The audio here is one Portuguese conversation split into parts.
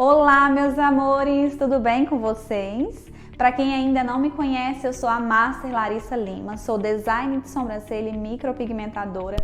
Olá, meus amores, tudo bem com vocês? Para quem ainda não me conhece, eu sou a Master Larissa Lima, sou designer de sobrancelha e micropigmentadora.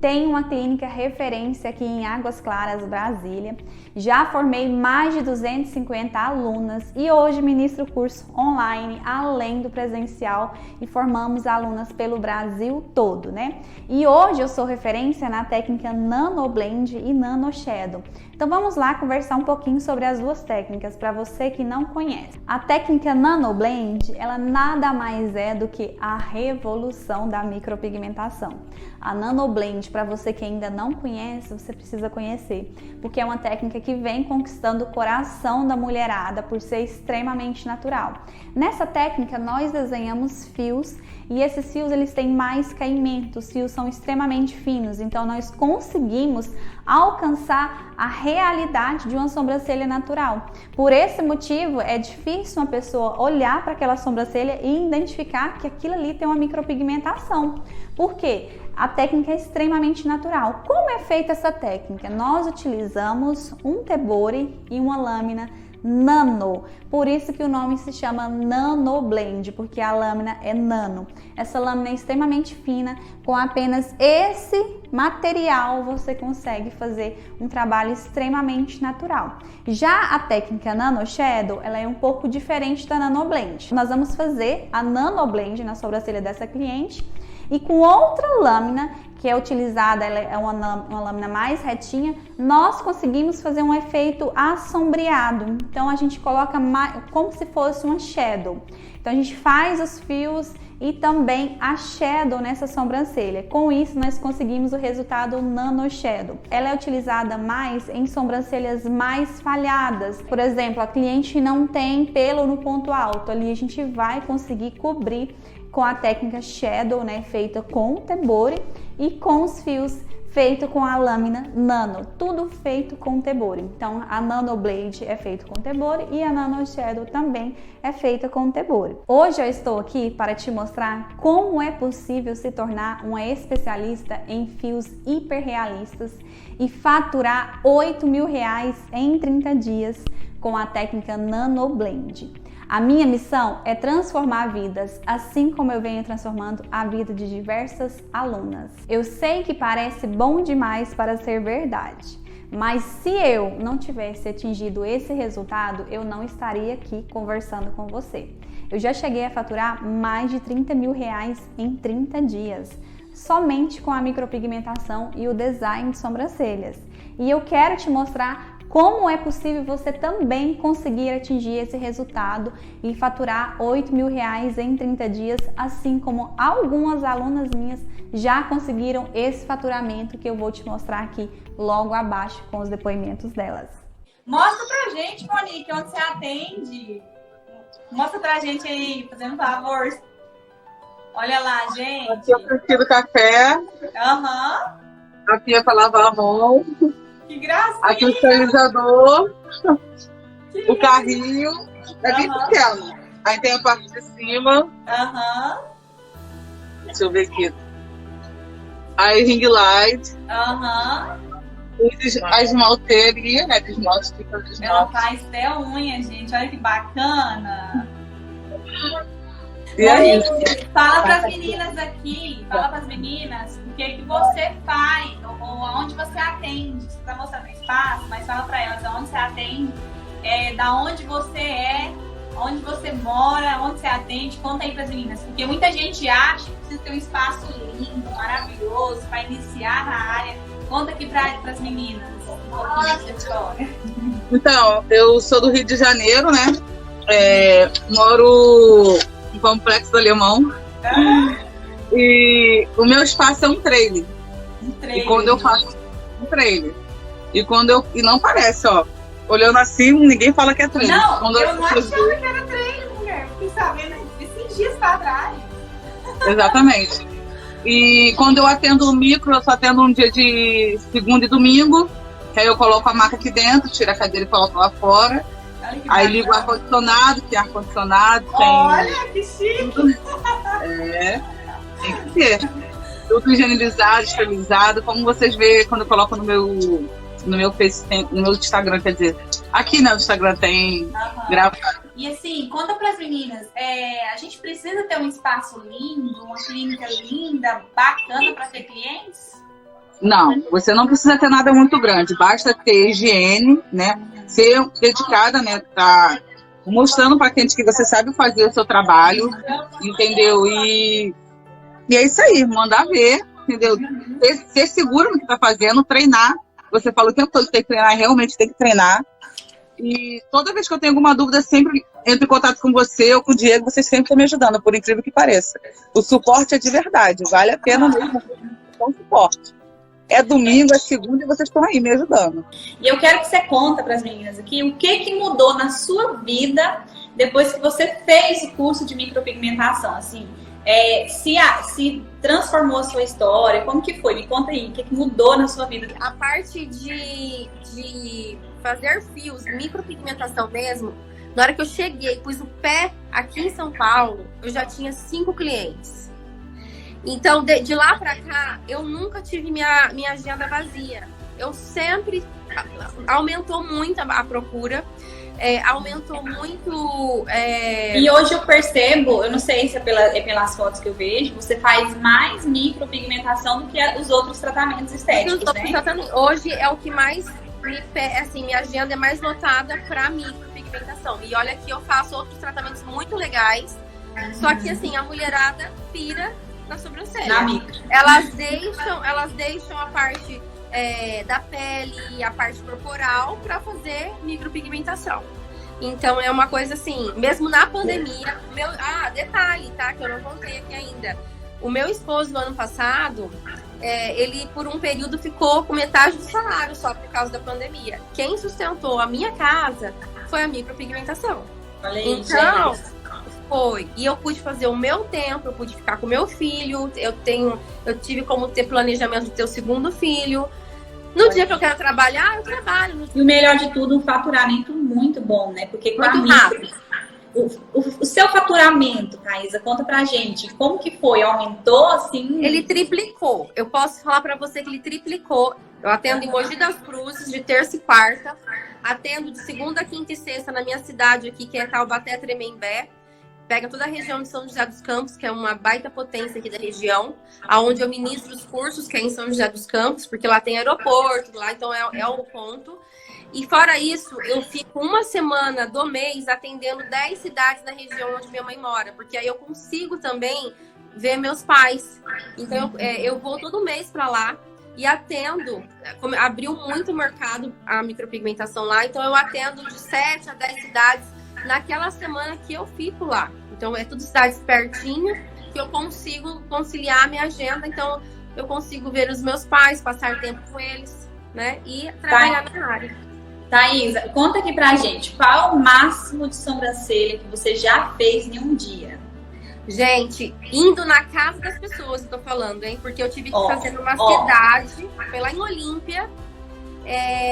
Tenho uma clínica referência aqui em Águas Claras, Brasília. Já formei mais de 250 alunas e hoje ministro curso online, além do presencial, e formamos alunas pelo Brasil todo, né? E hoje eu sou referência na técnica Nano Blend e Nano Shadow. Então vamos lá conversar um pouquinho sobre as duas técnicas para você que não conhece. A técnica Nano Blend, ela nada mais é do que a revolução da micropigmentação. A Nano Blend, para você que ainda não conhece, você precisa conhecer, porque é uma técnica que vem conquistando o coração da mulherada por ser extremamente natural. Nessa técnica nós desenhamos fios e esses fios eles têm mais caimento, os fios são extremamente finos, então nós conseguimos alcançar a realidade de uma sobrancelha natural. Por esse motivo é difícil uma pessoa olhar para aquela sobrancelha e identificar que aquilo ali tem uma micropigmentação. Por quê? A técnica é extremamente natural. Como é feita essa técnica? Nós utilizamos um tebore e uma lâmina nano, por isso que o nome se chama Nano Blend, porque a lâmina é nano. Essa lâmina é extremamente fina, com apenas esse material você consegue fazer um trabalho extremamente natural. Já a técnica Nano Shadow, ela é um pouco diferente da Nano Blend. Nós vamos fazer a Nano Blend na sobrancelha dessa cliente e com outra lâmina que é utilizada, ela é uma lâmina mais retinha, nós conseguimos fazer um efeito assombreado. Então a gente coloca como se fosse uma shadow. Então a gente faz os fios e também a shadow nessa sobrancelha. Com isso nós conseguimos o resultado Nano Shadow. Ela é utilizada mais em sobrancelhas mais falhadas. Por exemplo, a cliente não tem pelo no ponto alto, ali a gente vai conseguir cobrir com a técnica Shadow, né, feita com tebore e com os fios feito com a lâmina nano, tudo feito com tebore. Então a Nano Blade é feito com tebore e a Nano Shadow também é feita com tebore. Hoje eu estou aqui para te mostrar como é possível se tornar uma especialista em fios hiperrealistas e faturar R$8.000 em 30 dias com a técnica Nano Blend. A minha missão é transformar vidas, assim como eu venho transformando a vida de diversas alunas. Eu sei que parece bom demais para ser verdade, mas se eu não tivesse atingido esse resultado, eu não estaria aqui conversando com você. Eu já cheguei a faturar mais de R$30.000 em 30 dias, somente com a micropigmentação e o design de sobrancelhas. E eu quero te mostrar como é possível você também conseguir atingir esse resultado e faturar R$8.000 em 30 dias, assim como algumas alunas minhas já conseguiram esse faturamento que eu vou te mostrar aqui logo abaixo com os depoimentos delas. Mostra pra gente, Monique, onde você atende. Mostra pra gente aí, fazendo um favor. Olha lá, gente. Aqui é o do café. Aham. Aqui é pra lavar a mão. Que gracinha! Aqui o esterilizador, o carrinho, é bem pequeno. Aí tem a parte de cima. Aham. Deixa eu ver aqui. Aí ring light. Aham. A esmalteria, né? De esmalte, fica de Ela esmalte. faz até unha, gente. Olha que bacana. E é Monique, isso. fala pras meninas aqui, fala pras meninas o que você faz, ou aonde você atende. Você tá mostrando o espaço, mas fala pra elas aonde você atende, da onde você é, onde você mora, onde você atende. Conta aí pras meninas, porque muita gente acha que precisa ter um espaço lindo, maravilhoso, para iniciar na área. Conta aqui pras meninas um pouquinho dessa história. Então, eu sou do Rio de Janeiro, né? Moro no Complexo do Alemão. E o meu espaço é um trailer. E quando eu faço um trailer. E não parece, ó. Olhando assim, ninguém fala que é trailer. Não, quando eu não achava que era trailer, mulher. Fiquei sabendo esses dias pra trás. Exatamente. E quando eu atendo o micro, eu só atendo um dia de segunda e domingo. Que aí eu coloco a maca aqui dentro, tiro a cadeira e coloco lá fora. Aí ligo o ar-condicionado, que é ar-condicionado. Olha, que chique! Tem que ter. Tudo higienizado, esterilizado. Como vocês veem quando eu coloco no meu no meu Face, no meu Instagram, quer dizer, aqui no Instagram tem gravado. E assim, conta para as meninas, a gente precisa ter um espaço lindo, uma clínica linda, bacana para ter clientes? Não, você não precisa ter nada muito grande, basta ter higiene, né? Ser dedicada, né? Tá mostrando para cliente que você sabe fazer o seu trabalho, entendeu? E é isso aí, mandar ver, entendeu? Ser seguro no que tá fazendo, treinar. Você falou o tempo todo que tem que treinar, realmente tem que treinar. E toda vez que eu tenho alguma dúvida, sempre entro em contato com você ou com o Diego, vocês sempre estão me ajudando, por incrível que pareça. O suporte é de verdade, vale a pena mesmo o suporte. É domingo, é segunda e vocês estão aí me ajudando. E eu quero que você conta para as meninas aqui o que mudou na sua vida depois que você fez o curso de micropigmentação, assim. Se transformou a sua história, como que foi? Me conta aí, o que mudou na sua vida? A parte de fazer fios, micropigmentação mesmo, na hora que eu cheguei, pus o pé aqui em São Paulo, eu já tinha 5 clientes. Então, de lá pra cá, eu nunca tive minha agenda vazia. Eu sempre... Aumentou muito a procura. Aumentou muito... E hoje eu percebo, eu não sei se é pelas fotos que eu vejo, você faz mais micropigmentação do que os outros tratamentos estéticos, né? Hoje é o que mais... minha agenda é mais lotada pra micropigmentação. E olha que eu faço outros tratamentos muito legais. Só que, assim, a mulherada pira na sobrancelha. Elas deixam a parte da pele, a parte corporal para fazer micropigmentação. Então é uma coisa assim, mesmo na pandemia, detalhe, tá? Que eu não contei aqui ainda. O meu esposo no ano passado, ele por um período ficou com metade do salário só por causa da pandemia. Quem sustentou a minha casa foi a micropigmentação. Então, foi. E eu pude fazer o meu tempo, eu pude ficar com meu filho, eu tive como ter planejamento de ter o segundo filho. No dia que eu quero trabalhar, eu trabalho. E o melhor de tudo, um faturamento muito bom, né? Porque com a micro, o seu faturamento, Thaisa, conta pra gente, como que foi? Aumentou, assim? Ele triplicou. Eu posso falar pra você que ele triplicou. Eu atendo em Mogi das Cruzes, de terça e quarta. Atendo de segunda, quinta e sexta na minha cidade aqui, que é Taubaté, Tremembé. Pega toda a região de São José dos Campos, que é uma baita potência aqui da região, aonde eu ministro os cursos, que é em São José dos Campos, porque lá tem aeroporto, lá então é o ponto. E fora isso, eu fico uma semana do mês atendendo 10 cidades da região onde minha mãe mora, porque aí eu consigo também ver meus pais. Então eu vou todo mês para lá e atendo, abriu muito o mercado a micropigmentação lá, então eu atendo de 7 a 10 cidades naquela semana que eu fico lá. Então é tudo cidades pertinho, que eu consigo conciliar a minha agenda, então eu consigo ver os meus pais, passar tempo com eles, né? E trabalhar na área. Thaisa, conta aqui pra gente, qual é o máximo de sobrancelha que você já fez em um dia? Gente, indo na casa das pessoas, eu tô falando, hein? Porque eu tive que fazer numa cidade, foi lá em Olímpia.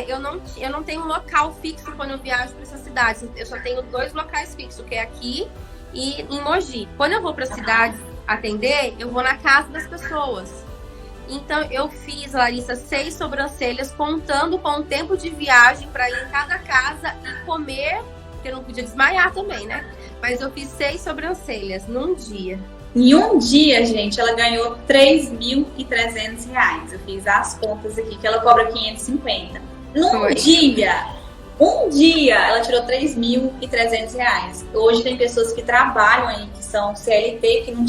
Eu não tenho um local fixo quando eu viajo para essas cidades. Eu só tenho 2 locais fixos, que é aqui e em Mogi. Quando eu vou para cidades atender, eu vou na casa das pessoas. Então eu fiz, Larissa, 6 sobrancelhas, contando com o tempo de viagem para ir em cada casa e comer, porque eu não podia desmaiar também, né? Mas eu fiz 6 sobrancelhas num dia. Em um dia, gente, ela ganhou R$3.300. Eu fiz as contas aqui, que ela cobra R$550. Um dia, ela tirou R$3.300. Hoje tem pessoas que trabalham aí, que são CLT, que não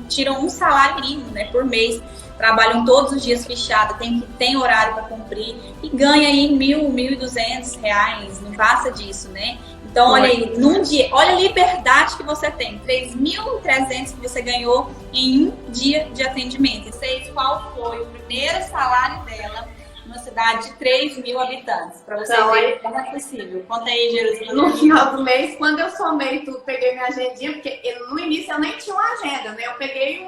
tiram um salário mínimo, né, por mês. Trabalham todos os dias fechado, tem horário para cumprir e ganha aí R$1.000, R$1.200. Não passa disso, né? Então, olha aí, num dia, olha a liberdade que você tem. R$3.300 que você ganhou em um dia de atendimento. E sei qual foi o primeiro salário dela numa cidade de 3.000 habitantes. Para você ver como é possível. Conta aí, Jerusalém. No final do mês, quando eu somei tudo, peguei minha agendinha, porque no início eu nem tinha uma agenda, né? Eu peguei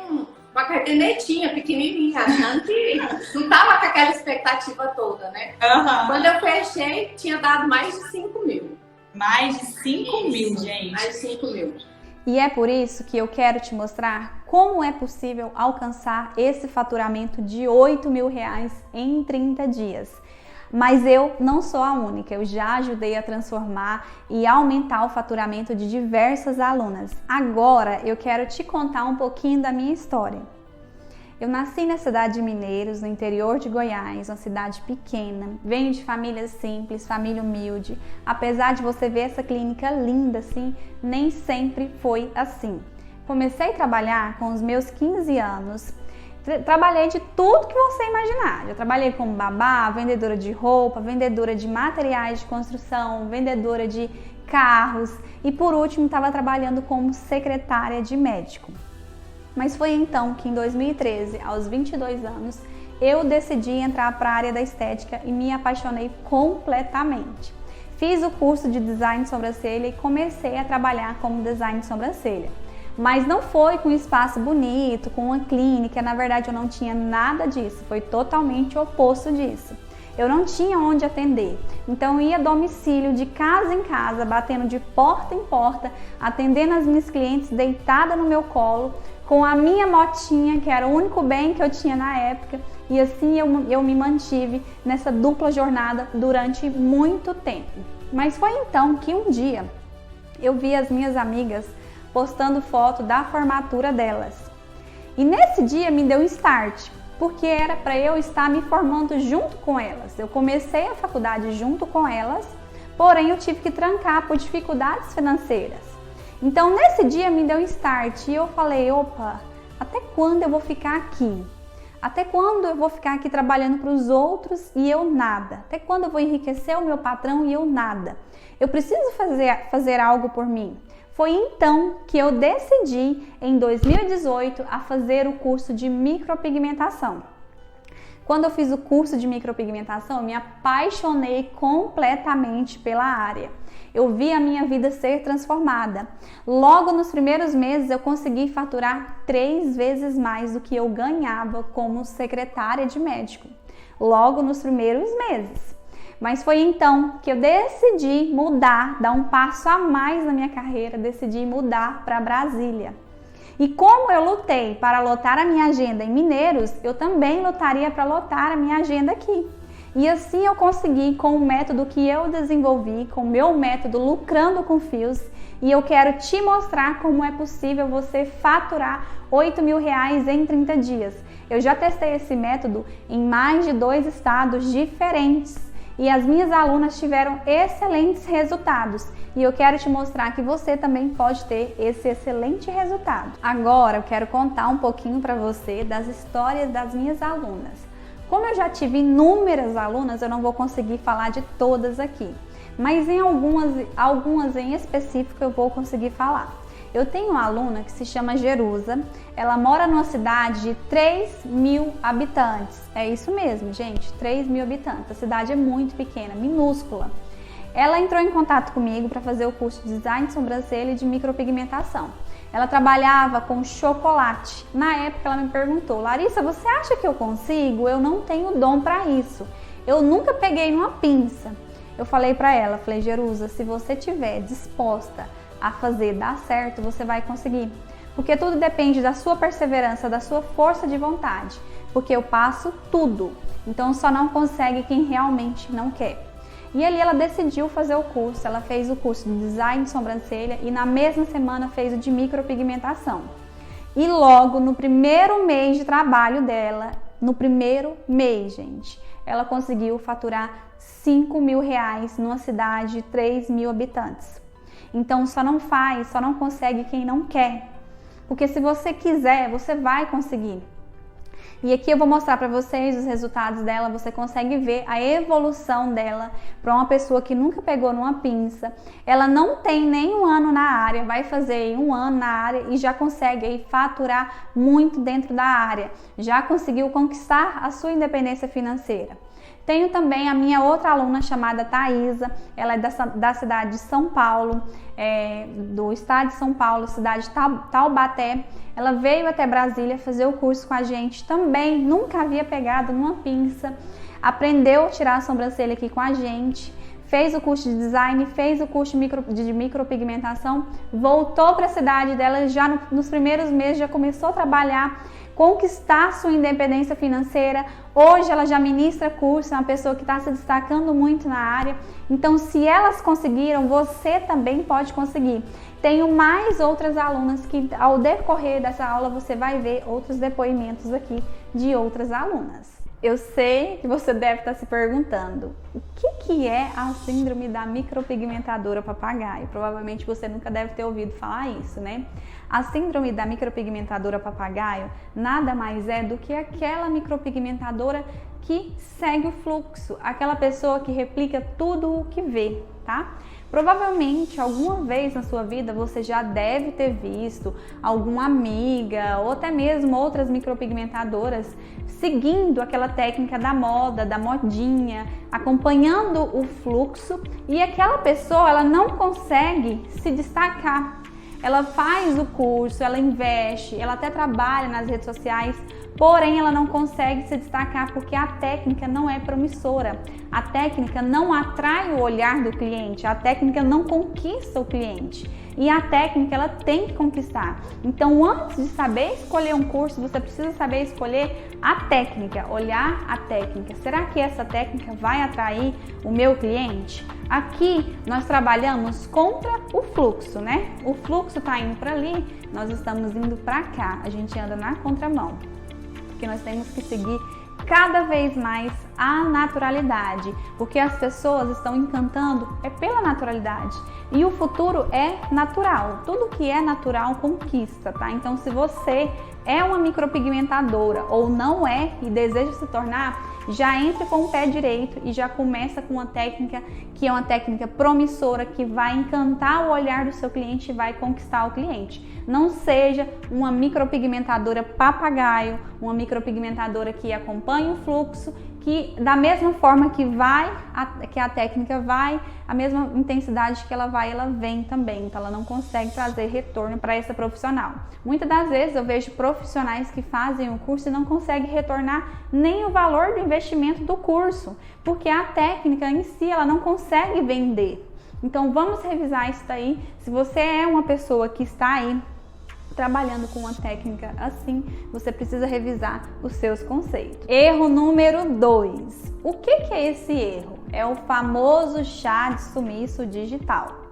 uma cadernetinha pequenininha, achando que não tava com aquela expectativa toda, né? Quando eu fechei, tinha dado mais de 5.000. Mais de 5.000, gente. Mais de 5.000. E é por isso que eu quero te mostrar como é possível alcançar esse faturamento de R$8.000 em 30 dias. Mas eu não sou a única, eu já ajudei a transformar e aumentar o faturamento de diversas alunas. Agora eu quero te contar um pouquinho da minha história. Eu nasci na cidade de Mineiros, no interior de Goiás, uma cidade pequena. Venho de família simples, família humilde. Apesar de você ver essa clínica linda assim, nem sempre foi assim. Comecei a trabalhar com os meus 15 anos. Trabalhei de tudo que você imaginar. Eu trabalhei como babá, vendedora de roupa, vendedora de materiais de construção, vendedora de carros e por último estava trabalhando como secretária de médico. Mas foi então que em 2013, aos 22 anos, eu decidi entrar para a área da estética e me apaixonei completamente. Fiz o curso de design de sobrancelha e comecei a trabalhar como design de sobrancelha. Mas não foi com um espaço bonito, com uma clínica, na verdade eu não tinha nada disso, foi totalmente o oposto disso. Eu não tinha onde atender, então eu ia a domicílio, de casa em casa, batendo de porta em porta, atendendo as minhas clientes deitada no meu colo, com a minha motinha, que era o único bem que eu tinha na época, e assim eu me mantive nessa dupla jornada durante muito tempo. Mas foi então que um dia eu vi as minhas amigas postando foto da formatura delas. E nesse dia me deu um start, porque era para eu estar me formando junto com elas. Eu comecei a faculdade junto com elas, porém eu tive que trancar por dificuldades financeiras. Então nesse dia me deu um start e eu falei, opa, até quando eu vou ficar aqui? Até quando eu vou ficar aqui trabalhando para os outros e eu nada? Até quando eu vou enriquecer o meu patrão e eu nada? Eu preciso fazer algo por mim. Foi então que eu decidi, em 2018, a fazer o curso de micropigmentação. Quando eu fiz o curso de micropigmentação, eu me apaixonei completamente pela área. Eu vi a minha vida ser transformada. Logo nos primeiros meses, eu consegui faturar 3 vezes mais do que eu ganhava como secretária de médico. Logo nos primeiros meses. Mas foi então que eu decidi mudar, dar um passo a mais na minha carreira, decidi mudar para Brasília. E como eu lutei para lotar a minha agenda em Mineiros, eu também lutaria para lotar a minha agenda aqui. E assim eu consegui com o método que eu desenvolvi, com o meu método Lucrando com Fios, e eu quero te mostrar como é possível você faturar R$8.000 em 30 dias. Eu já testei esse método em mais de 2 estados diferentes. E as minhas alunas tiveram excelentes resultados. E eu quero te mostrar que você também pode ter esse excelente resultado. Agora eu quero contar um pouquinho para você das histórias das minhas alunas. Como eu já tive inúmeras alunas, eu não vou conseguir falar de todas aqui. Mas em algumas em específico eu vou conseguir falar. Eu tenho uma aluna que se chama Jerusa, ela mora numa cidade de 3.000 habitantes. É isso mesmo, gente, 3.000 habitantes. A cidade é muito pequena, minúscula. Ela entrou em contato comigo para fazer o curso de design de sobrancelha e de micropigmentação. Ela trabalhava com chocolate. Na época ela me perguntou, Larissa, você acha que eu consigo? Eu não tenho dom para isso. Eu nunca peguei numa pinça. Eu falei para ela, Jerusa, se você estiver disposta a fazer dar certo, você vai conseguir. Porque tudo depende da sua perseverança, da sua força de vontade. Porque eu passo tudo. Então só não consegue quem realmente não quer. E ali ela decidiu fazer o curso. Ela fez o curso de design de sobrancelha e na mesma semana fez o de micropigmentação. E logo no primeiro mês de trabalho dela, no primeiro mês, gente, ela conseguiu faturar R$5.000 numa cidade de 3.000 habitantes. Então só não consegue quem não quer. Porque se você quiser, você vai conseguir. E aqui eu vou mostrar para vocês os resultados dela. Você consegue ver a evolução dela para uma pessoa que nunca pegou numa pinça. Ela não tem nem 1 ano na área, vai fazer 1 ano na área e já consegue aí faturar muito dentro da área. Já conseguiu conquistar a sua independência financeira. Tenho também a minha outra aluna chamada Thaisa, ela é da cidade de São Paulo, do estado de São Paulo, cidade de Taubaté. Ela veio até Brasília fazer o curso com a gente também, nunca havia pegado numa pinça, aprendeu a tirar a sobrancelha aqui com a gente, fez o curso de design, fez o curso de micropigmentação, voltou para a cidade dela, já nos primeiros meses já começou a trabalhar conquistar sua independência financeira. Hoje ela já ministra curso, é uma pessoa que está se destacando muito na área. Então, se elas conseguiram, você também pode conseguir. Tenho mais outras alunas que, ao decorrer dessa aula, você vai ver outros depoimentos aqui de outras alunas. Eu sei que você deve estar se perguntando o que é a síndrome da micropigmentadora papagaio. Provavelmente você nunca deve ter ouvido falar isso, né? A síndrome da micropigmentadora papagaio nada mais é do que aquela micropigmentadora que segue o fluxo, aquela pessoa que replica tudo o que vê, tá? Provavelmente, alguma vez na sua vida, você já deve ter visto alguma amiga ou até mesmo outras micropigmentadoras seguindo aquela técnica da moda, da modinha, acompanhando o fluxo, e aquela pessoa ela não consegue se destacar. Ela faz o curso, ela investe, ela até trabalha nas redes sociais, porém ela não consegue se destacar porque a técnica não é promissora, a técnica não atrai o olhar do cliente, a técnica não conquista o cliente. E a técnica ela tem que conquistar. Então, antes de saber escolher um curso, você precisa saber escolher a técnica, olhar a técnica. Será que essa técnica vai atrair o meu cliente? Aqui nós trabalhamos contra o fluxo, né? O fluxo está indo para ali, nós estamos indo para cá. A gente anda na contramão, porque nós temos que seguir cada vez mais a naturalidade, porque as pessoas estão encantando pela naturalidade e o futuro é natural, tudo que é natural conquista, tá? Então, se você é uma micropigmentadora ou não é e deseja se tornar, já entre com o pé direito e já começa com uma técnica que é uma técnica promissora, que vai encantar o olhar do seu cliente e vai conquistar o cliente. Não seja uma micropigmentadora papagaio, uma micropigmentadora que acompanha o fluxo, que da mesma forma que a técnica vai, a mesma intensidade que ela vai, ela vem também. Então ela não consegue trazer retorno para essa profissional. Muitas das vezes eu vejo profissionais que fazem o curso e não conseguem retornar nem o valor do investimento do curso, porque a técnica em si ela não consegue vender. Então vamos revisar isso daí. Se você é uma pessoa que está aí trabalhando com uma técnica assim, você precisa revisar os seus conceitos. Erro número 2. O que é esse erro? É o famoso chá de sumiço digital.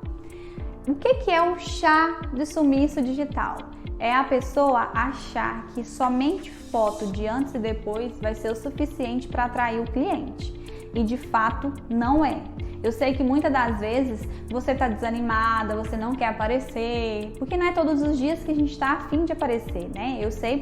O que é o chá de sumiço digital? É a pessoa achar que somente foto de antes e depois vai ser o suficiente para atrair o cliente. E de fato não é. Eu sei que muitas das vezes você está desanimada, você não quer aparecer, porque não é todos os dias que a gente está afim de aparecer, né? Eu sei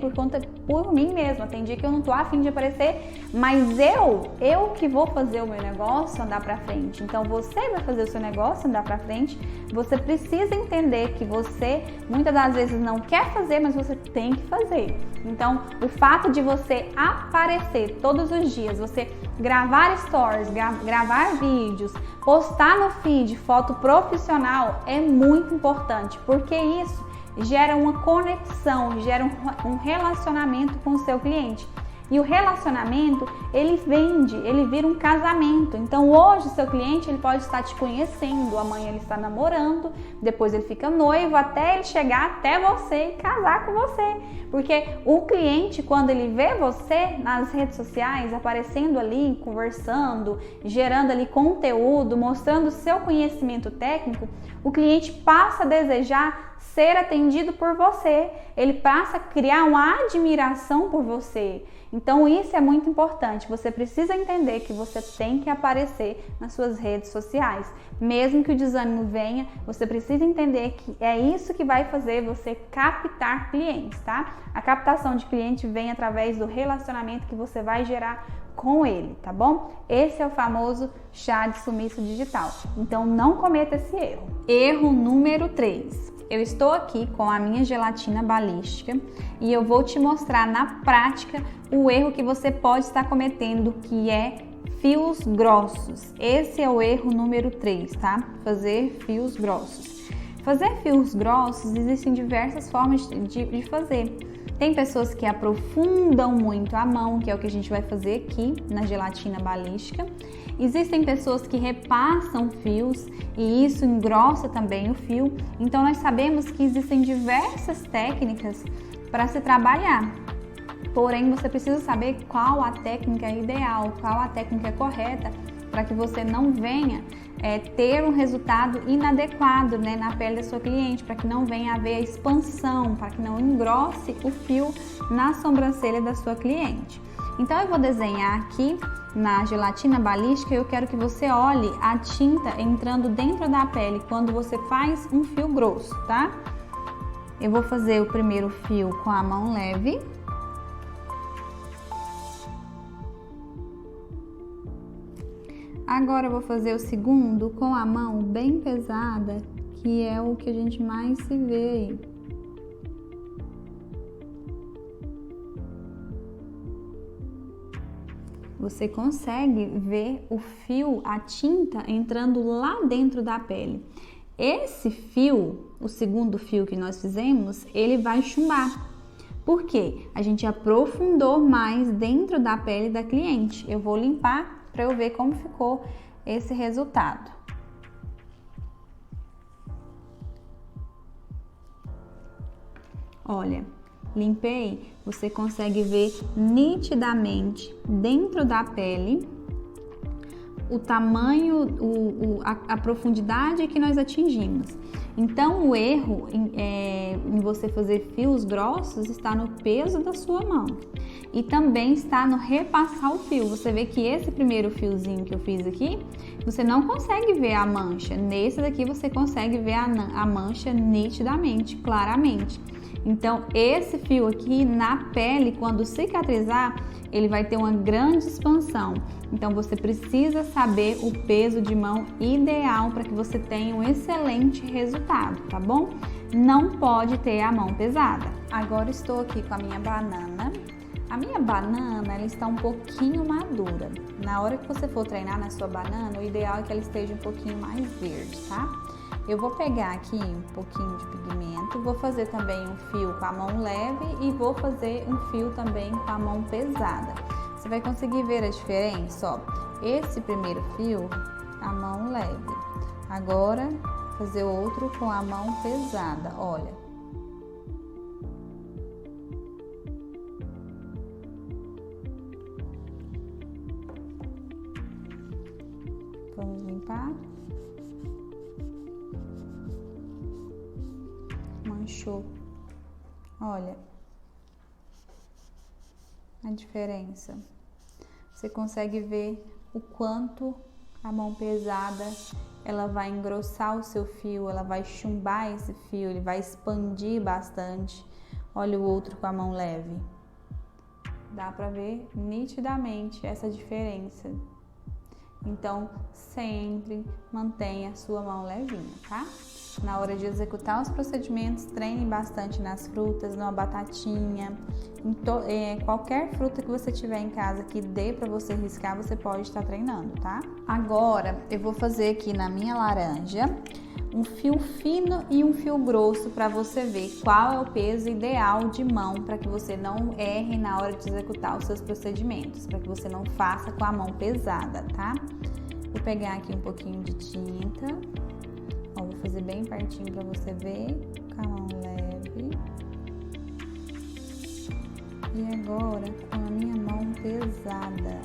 por mim mesma, tem dia que eu não tô afim de aparecer, mas eu que vou fazer o meu negócio andar para frente. Então você vai fazer o seu negócio andar para frente, você precisa entender que você muitas das vezes não quer fazer, mas você tem que fazer. Então o fato de você aparecer todos os dias, você gravar stories, gravar vídeos, postar no feed foto profissional é muito importante, porque isso gera uma conexão, gera um relacionamento com o seu cliente. E o relacionamento, ele vende, ele vira um casamento. Então hoje o seu cliente ele pode estar te conhecendo, amanhã ele está namorando, depois ele fica noivo, até ele chegar até você e casar com você. Porque o cliente, quando ele vê você nas redes sociais, aparecendo ali, conversando, gerando ali conteúdo, mostrando o seu conhecimento técnico, o cliente passa a desejar ser atendido por você, ele passa a criar uma admiração por você. Então isso é muito importante, você precisa entender que você tem que aparecer nas suas redes sociais. Mesmo que o desânimo venha, você precisa entender que é isso que vai fazer você captar clientes, tá? A captação de cliente vem através do relacionamento que você vai gerar com ele, tá bom? Esse é o famoso chá de sumiço digital. Então não cometa esse erro. Erro número 3. Eu estou aqui com a minha gelatina balística e eu vou te mostrar na prática o erro que você pode estar cometendo, que é fios grossos. Esse é o erro número 3, tá? Fazer fios grossos. Fazer fios grossos, existem diversas formas de fazer. Tem pessoas que aprofundam muito a mão, que é o que a gente vai fazer aqui na gelatina balística. Existem pessoas que repassam fios e isso engrossa também o fio. Então nós sabemos que existem diversas técnicas para se trabalhar. Porém, você precisa saber qual a técnica ideal, qual a técnica correta para que você não venha ter um resultado inadequado, né, na pele da sua cliente, para que não venha haver a expansão, para que não engrosse o fio na sobrancelha da sua cliente. Então eu vou desenhar aqui na gelatina balística e eu quero que você olhe a tinta entrando dentro da pele quando você faz um fio grosso, tá? Eu vou fazer o primeiro fio com a mão leve. Agora eu vou fazer o segundo com a mão bem pesada, que é o que a gente mais se vê aí. Você consegue ver o fio, a tinta entrando lá dentro da pele. Esse fio, o segundo fio que nós fizemos, ele vai chumbar. Por quê? A gente aprofundou mais dentro da pele da cliente. Eu vou limpar para eu ver como ficou esse resultado. Olha, limpei, você consegue ver nitidamente dentro da pele o tamanho, a profundidade que nós atingimos. Então, o erro em você fazer fios grossos está no peso da sua mão e também está no repassar o fio. Você vê que esse primeiro fiozinho que eu fiz aqui, você não consegue ver a mancha. Nesse daqui você consegue ver a mancha nitidamente, claramente. Então, esse fio aqui na pele, quando cicatrizar, ele vai ter uma grande expansão. Então, você precisa saber o peso de mão ideal para que você tenha um excelente resultado, tá bom? Não pode ter a mão pesada. Agora estou aqui com a minha banana. A minha banana, ela está um pouquinho madura. Na hora que você for treinar na sua banana, o ideal é que ela esteja um pouquinho mais verde, tá? Eu vou pegar aqui um pouquinho de pigmento, vou fazer também um fio com a mão leve e vou fazer um fio também com a mão pesada. Você vai conseguir ver a diferença, ó. Esse primeiro fio, a mão leve. Agora, fazer outro com a mão pesada, olha. Vamos limpar. Manchou. Olha a diferença. Você consegue ver o quanto a mão pesada ela vai engrossar o seu fio, ela vai chumbar esse fio, ele vai expandir bastante. Olha o outro com a mão leve. Dá pra ver nitidamente essa diferença. Então, sempre mantenha a sua mão levinha, tá? Na hora de executar os procedimentos, treine bastante nas frutas, numa batatinha, qualquer fruta que você tiver em casa que dê para você riscar, você pode estar treinando, tá? Agora, eu vou fazer aqui na minha laranja um fio fino e um fio grosso para você ver qual é o peso ideal de mão para que você não erre na hora de executar os seus procedimentos, para que você não faça com a mão pesada, tá? Vou pegar aqui um pouquinho de tinta. Ó, vou fazer bem pertinho para você ver, com a mão leve. E agora com a minha mão pesada.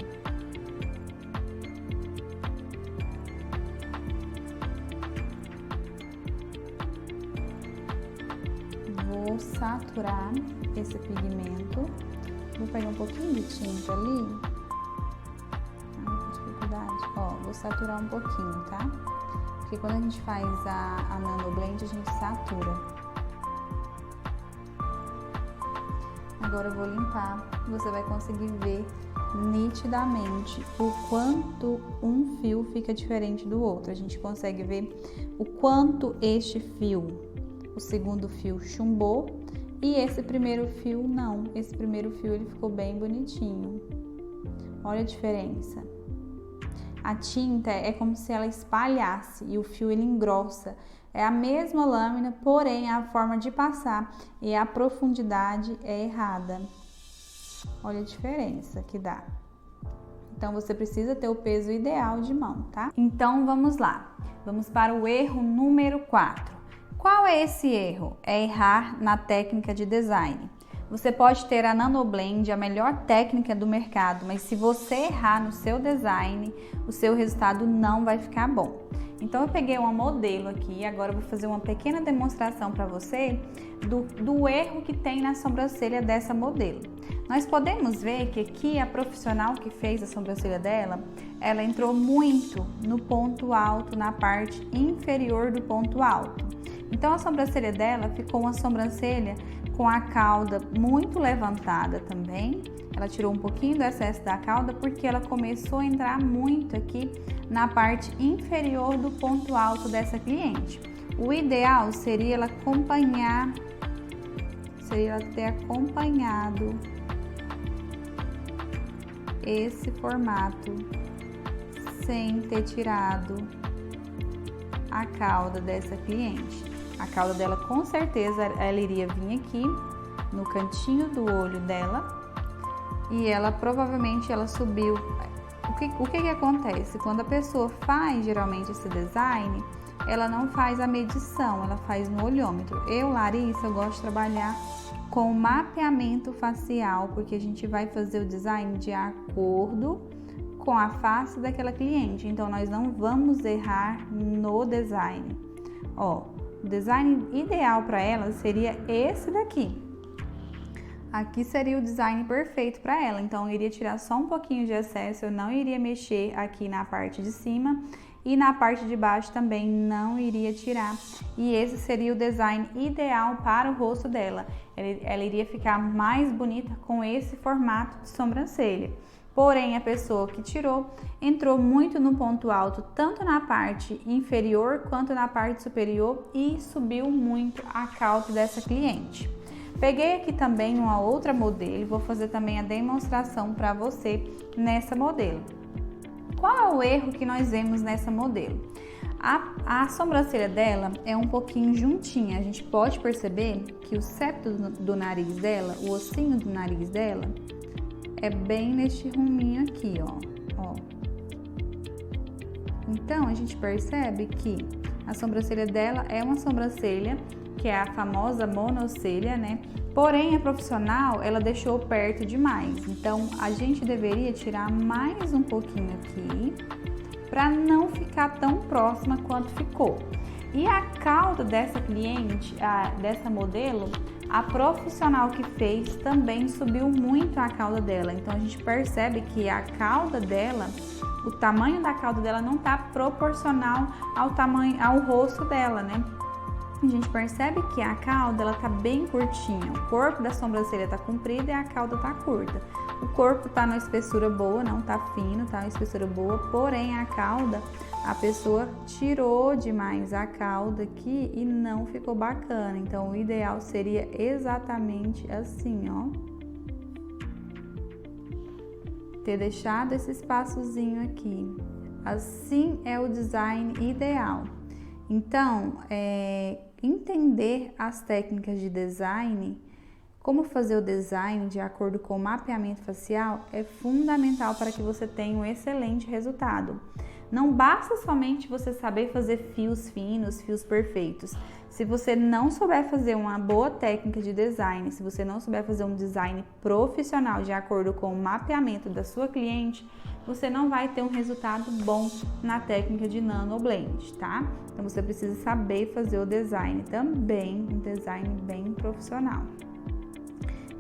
Vou saturar esse pigmento. Vou pegar um pouquinho de tinta ali. Ai, que dificuldade. Ó, vou saturar um pouquinho, tá? Porque quando a gente faz a Nano Blend, a gente satura. Agora eu vou limpar. Você vai conseguir ver nitidamente o quanto um fio fica diferente do outro. A gente consegue ver o quanto este fio, o segundo fio, chumbou e esse primeiro fio não. Esse primeiro fio ele ficou bem bonitinho. Olha a diferença. A tinta é como se ela espalhasse e o fio ele engrossa. É a mesma lâmina, porém a forma de passar e a profundidade é errada. Olha a diferença que dá. Então você precisa ter o peso ideal de mão, tá? Então vamos lá. Vamos para o erro número 4. Qual é esse erro? É errar na técnica de design. Você pode ter a NanoBlend, a melhor técnica do mercado, mas se você errar no seu design, o seu resultado não vai ficar bom. Então eu peguei uma modelo aqui e agora eu vou fazer uma pequena demonstração para você do erro que tem na sobrancelha dessa modelo. Nós podemos ver que aqui a profissional que fez a sobrancelha dela, ela entrou muito no ponto alto, na parte inferior do ponto alto. Então a sobrancelha dela ficou uma sobrancelha com a cauda muito levantada também. Ela tirou um pouquinho do excesso da cauda porque ela começou a entrar muito aqui na parte inferior do ponto alto dessa cliente. O ideal seria ela ter acompanhado esse formato sem ter tirado a cauda dessa cliente. A cauda dela com certeza ela iria vir aqui no cantinho do olho dela e ela provavelmente subiu. O que acontece? Quando a pessoa faz geralmente esse design, ela não faz a medição, ela faz no olhômetro. Eu, Larissa, eu gosto de trabalhar com mapeamento facial, porque a gente vai fazer o design de acordo com a face daquela cliente. Então nós não vamos errar no design. Ó, o design ideal para ela seria esse daqui. Aqui seria o design perfeito para ela, então eu iria tirar só um pouquinho de excesso, eu não iria mexer aqui na parte de cima e na parte de baixo também não iria tirar. E esse seria o design ideal para o rosto dela. Ela iria ficar mais bonita com esse formato de sobrancelha. Porém, a pessoa que tirou entrou muito no ponto alto, tanto na parte inferior quanto na parte superior e subiu muito a cauda dessa cliente. Peguei aqui também uma outra modelo e vou fazer também a demonstração para você nessa modelo. Qual é o erro que nós vemos nessa modelo? A sobrancelha dela é um pouquinho juntinha. A gente pode perceber que o septo do nariz dela, o ossinho do nariz dela, é bem neste ruminho aqui, ó. Então, a gente percebe que a sobrancelha dela é uma sobrancelha que é a famosa monocelha, né? Porém, a profissional, ela deixou perto demais. Então, a gente deveria tirar mais um pouquinho aqui para não ficar tão próxima quanto ficou. E a cauda dessa cliente, dessa modelo, a profissional que fez também subiu muito a cauda dela. Então, a gente percebe que a cauda dela, o tamanho da cauda dela não está proporcional ao rosto dela, né? A gente percebe que a cauda ela tá bem curtinha, o corpo da sobrancelha tá comprido e a cauda tá curta. O corpo tá numa espessura boa, não tá fino, tá uma espessura boa, porém a cauda, a pessoa tirou demais a cauda aqui e não ficou bacana. Então o ideal seria exatamente assim, ó. Ter deixado esse espaçozinho aqui. Assim é o design ideal. Então, entender as técnicas de design, como fazer o design de acordo com o mapeamento facial é fundamental para que você tenha um excelente resultado. Não basta somente você saber fazer fios finos, fios perfeitos. Se você não souber fazer uma boa técnica de design, se você não souber fazer um design profissional de acordo com o mapeamento da sua cliente, você não vai ter um resultado bom na técnica de NanoBlend, tá? Então você precisa saber fazer o design também, um design bem profissional.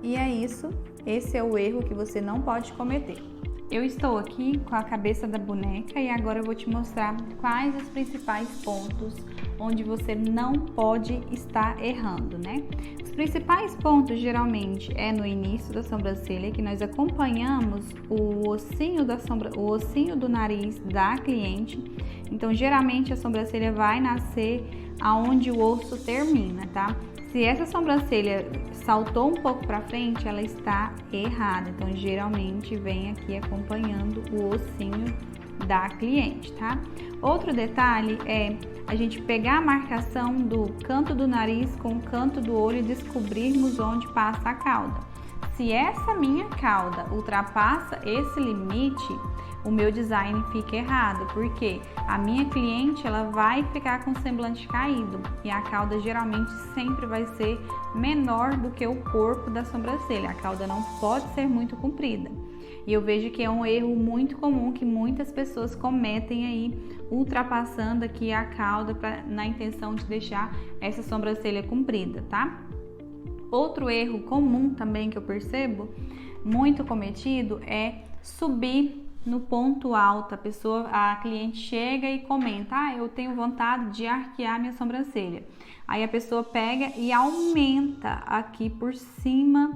E é isso, esse é o erro que você não pode cometer. Eu estou aqui com a cabeça da boneca e agora eu vou te mostrar quais os principais pontos onde você não pode estar errando, né? Os principais pontos geralmente é no início da sobrancelha, que nós acompanhamos o ossinho do nariz da cliente. Então, geralmente a sobrancelha vai nascer aonde o osso termina, tá? Se essa sobrancelha saltou um pouco para frente, ela está errada. Então, geralmente vem aqui acompanhando o ossinho da cliente, tá? Outro detalhe é a gente pegar a marcação do canto do nariz com o canto do olho e descobrirmos onde passa a cauda. Se essa minha cauda ultrapassa esse limite, o meu design fica errado, porque a minha cliente ela vai ficar com o semblante caído e a cauda geralmente sempre vai ser menor do que o corpo da sobrancelha. A cauda não pode ser muito comprida. E eu vejo que é um erro muito comum que muitas pessoas cometem aí, ultrapassando aqui a cauda na intenção de deixar essa sobrancelha comprida, tá? Outro erro comum também que eu percebo, muito cometido, é subir no ponto alto. A cliente chega e comenta: eu tenho vontade de arquear minha sobrancelha. Aí a pessoa pega e aumenta aqui por cima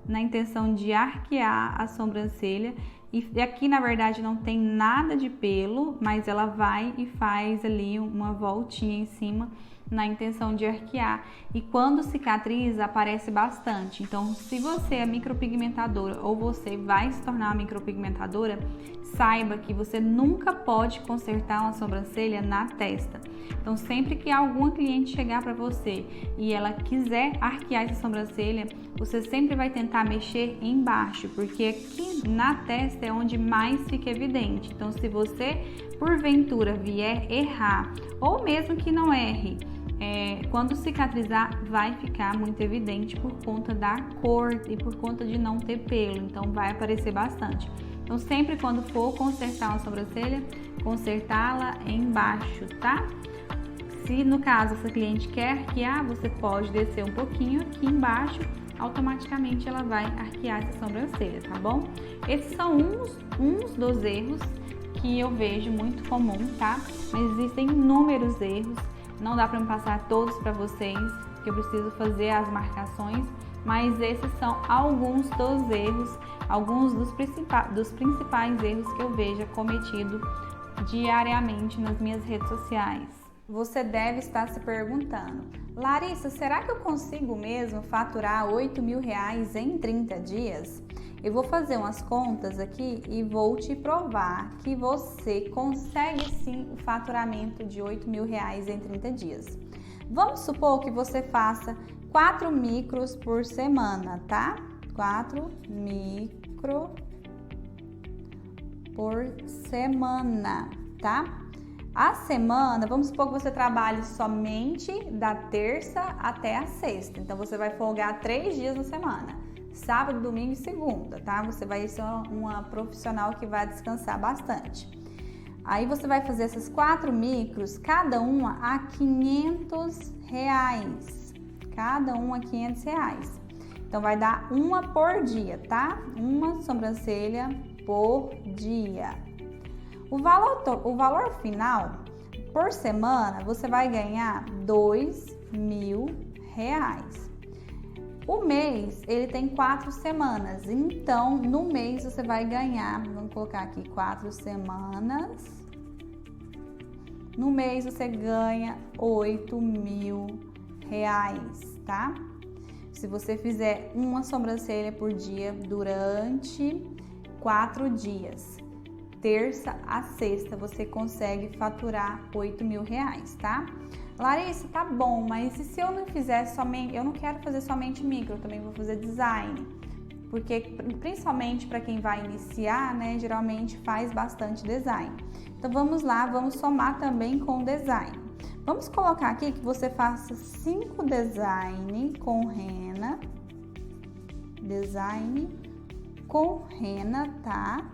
na intenção de arquear a sobrancelha. E aqui na verdade não tem nada de pelo, mas ela vai e faz ali uma voltinha em cima na intenção de arquear. E quando cicatriza aparece bastante. Então, se você é micropigmentadora ou você vai se tornar uma micropigmentadora, saiba que você nunca pode consertar uma sobrancelha na testa. Então, sempre que alguma cliente chegar para você e ela quiser arquear essa sobrancelha, você sempre vai tentar mexer embaixo, porque aqui na testa é onde mais fica evidente. Então, se você porventura vier errar, ou mesmo que não erre, quando cicatrizar vai ficar muito evidente por conta da cor e por conta de não ter pelo, então vai aparecer bastante. Então sempre quando for consertar uma sobrancelha, consertá-la embaixo, tá? Se no caso essa cliente quer arquear, você pode descer um pouquinho aqui embaixo, automaticamente ela vai arquear essa sobrancelha, tá bom? Esses são uns dos erros que eu vejo muito comum, tá? Mas existem inúmeros erros. Não dá para me passar todos para vocês, porque eu preciso fazer as marcações, mas esses são alguns dos erros, alguns dos principais erros que eu vejo cometido diariamente nas minhas redes sociais. Você deve estar se perguntando: Larissa, será que eu consigo mesmo faturar R$8.000 em 30 dias? Eu vou fazer umas contas aqui e vou te provar que você consegue sim o faturamento de R$8.000 em 30 dias. Vamos supor que você faça 4 micros por semana, tá? 4 micros por semana, tá? A semana, vamos supor que você trabalhe somente da terça até a sexta. Então, você vai folgar 3 dias na semana. Sábado, domingo e segunda, tá? Você vai ser uma profissional que vai descansar bastante. Aí você vai fazer essas 4 micros, cada uma a R$500. Cada uma a R$500. Então vai dar uma por dia, tá? Uma sobrancelha por dia. O valor final por semana você vai ganhar R$2.000. O mês, ele tem 4 semanas, então no mês você vai ganhar, vamos colocar aqui 4 semanas, no mês você ganha R$8.000, tá? Se você fizer uma sobrancelha por dia durante 4 dias, terça a sexta, você consegue faturar R$8.000, tá? Larissa, tá bom, mas e se eu não fizer somente, eu não quero fazer somente micro, eu também vou fazer design, porque principalmente para quem vai iniciar, né, geralmente faz bastante design. Então vamos lá, vamos somar também com design. Vamos colocar aqui que você faça 5 design com rena, tá?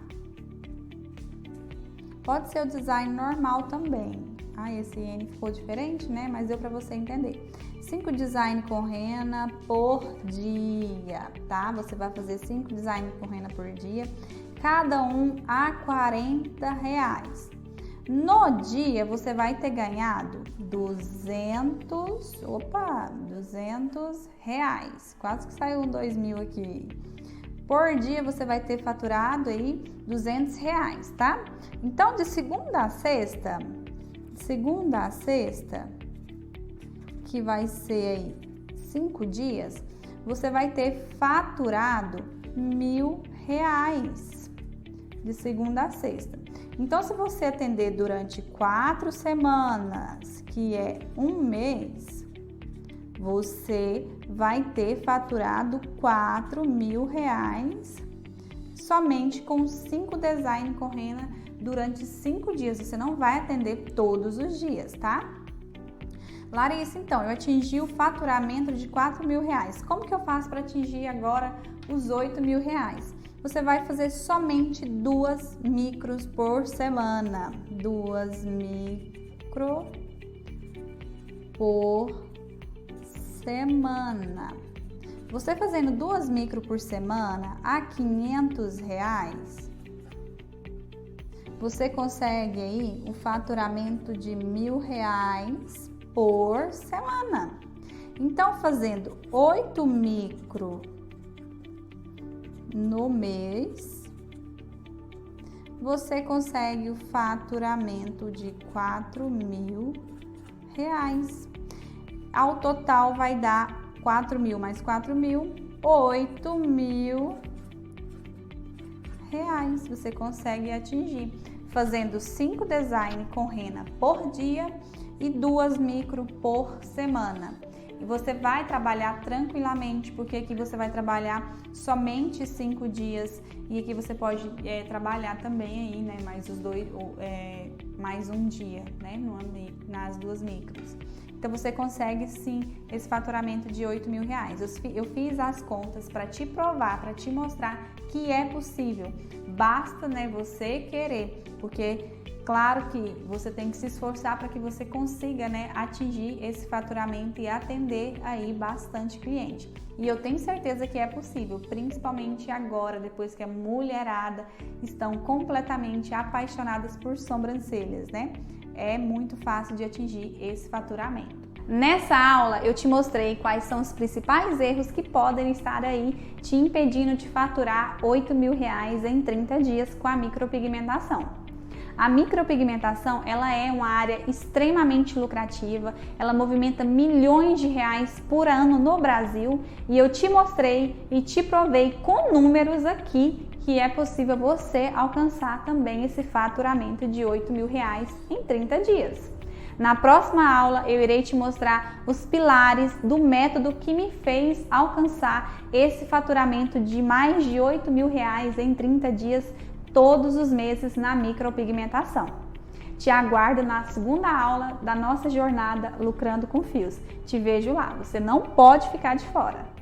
Pode ser o design normal também. Esse N ficou diferente, né? Mas deu para você entender. 5 design com rena por dia, tá? Você vai fazer 5 design com rena por dia, cada um a R$40. No dia, você vai ter ganhado R$200. Quase que saiu 2.000 aqui. Por dia, você vai ter faturado aí R$200, tá? Então, de segunda a sexta, que vai ser aí 5 dias, você vai ter faturado R$1.000 de segunda a sexta. Então, se você atender durante 4 semanas, que é um mês, você vai ter faturado R$4.000 somente com 5 design com rena durante 5 dias. Você não vai atender todos os dias, tá? Larissa, então, eu atingi o faturamento de R$4.000. Como que eu faço para atingir agora os R$8.000? Você vai fazer somente 2 micros por semana. 2 micros por semana. Você fazendo 2 micros por semana a R$500, você consegue aí o faturamento de R$1.000 por semana. Então, fazendo 8 micro no mês, você consegue o faturamento de R$4.000. Ao total vai dar 4.000 mais 4.000, R$8.000. Você consegue atingir fazendo 5 design com rena por dia e 2 micro por semana. E você vai trabalhar tranquilamente, porque aqui você vai trabalhar somente 5 dias e aqui você pode trabalhar também aí, né, mais um dia, né, nas 2 micros. Então você consegue sim esse faturamento de R$8.000. Eu fiz as contas para te provar, para te mostrar que é possível. Basta, né, você querer, porque claro que você tem que se esforçar para que você consiga, né, atingir esse faturamento e atender aí bastante cliente. E eu tenho certeza que é possível, principalmente agora, depois que a mulherada estão completamente apaixonadas por sobrancelhas, né? É muito fácil de atingir esse faturamento. Nessa aula eu te mostrei quais são os principais erros que podem estar aí te impedindo de faturar R$8.000 em 30 dias com a micropigmentação. A micropigmentação, ela é uma área extremamente lucrativa, ela movimenta milhões de reais por ano no Brasil e eu te mostrei e te provei com números aqui que é possível você alcançar também esse faturamento de R$8.000 em 30 dias. Na próxima aula eu irei te mostrar os pilares do método que me fez alcançar esse faturamento de mais de R$8.000 em 30 dias todos os meses na micropigmentação. Te aguardo na segunda aula da nossa jornada Lucrando com Fios. Te vejo lá, você não pode ficar de fora.